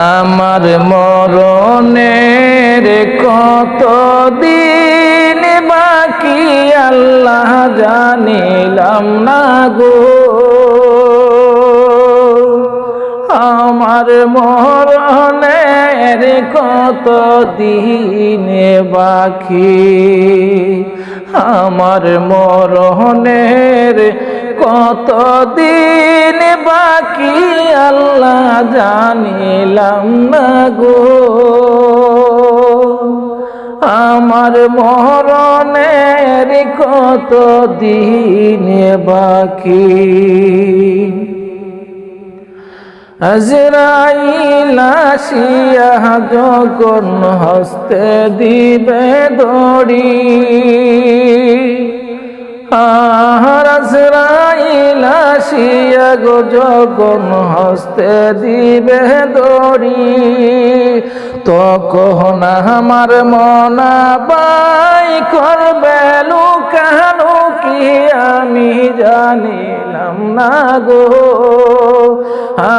আমার মরণের কত দিন বাকি আল্লাহ জানিলাম না গো। আমার মরণের কত দিন বাকি, আমার মরণের কত দিন বাকি আল্লাহ জানিলাম না গো। আমার মরণের কত দিন বাকি। আজরাইল আসিয়া যখন হস্তে দিবে দড়ি, আজরাইল আসিয়া গো যখন হস্তে দিবে দড়ি, তখন আমার মনা বাই করবে লুকালুকি আমি জানিলাম না গো।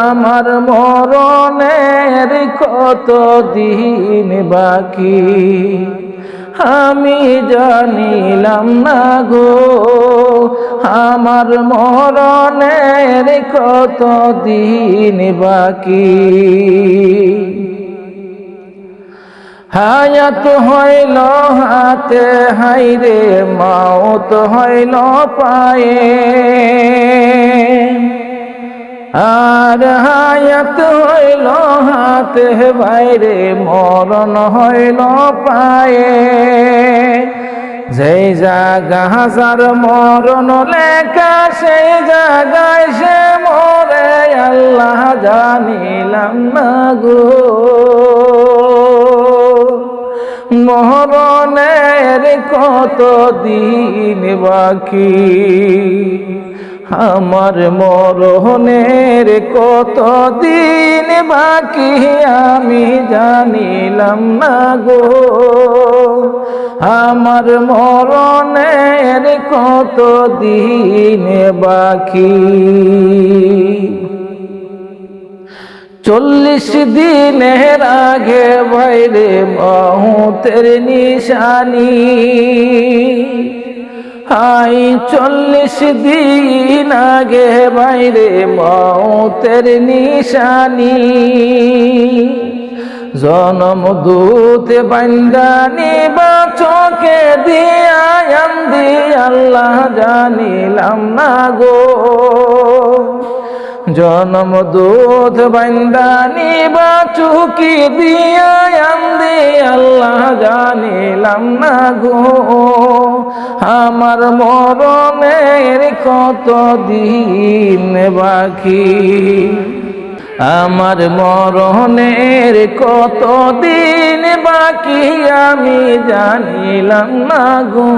আমার মরণের কত দিন বাকি আমি জানিলাম না গো। আমার মরণের কত দিন বাকি। হায়াত হইল হাতে হাইরে মাউত হইল পায়ে, আর হায়াত হইল হাতে বাইরে মরণ হইল পায়ে। যেই জায়গা হাজার মরণ লেখা সেই জায়গায় সে মরে আল্লাহ জানিলাম না গো। মরণের কত দিন বাকি, আমার মরণের কত দিন বাকি আমি জানিলাম না গো। আমার মরণের কত দিন বাকি। 40 দিনের আগে বাইরে মৌতের নিশানি, হাই 40 দিন আগে বাইরে মৌতের নিশানি। জনম দূত বান্দানি বা চোখে দিয়া আন্দি আল্লাহ জানিলাম না গো। জনম দুধ বান্দানি বা চুকি দিয়া আন্দি আল্লাহ জানিলাম না গো। আমার মরণের কত দিন বাকি, আমার মরণের কত দিন বাকি আমি জানিলাম না গো।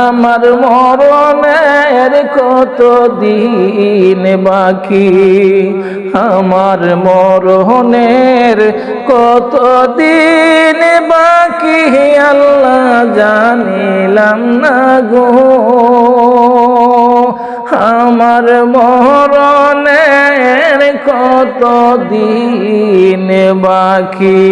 আমার মরণের কত দিন বাকি, আমার মরণের কত দিন বাকি আল্লাহ জানিলাম না গো। আমার মরণের কত দিন বাকি।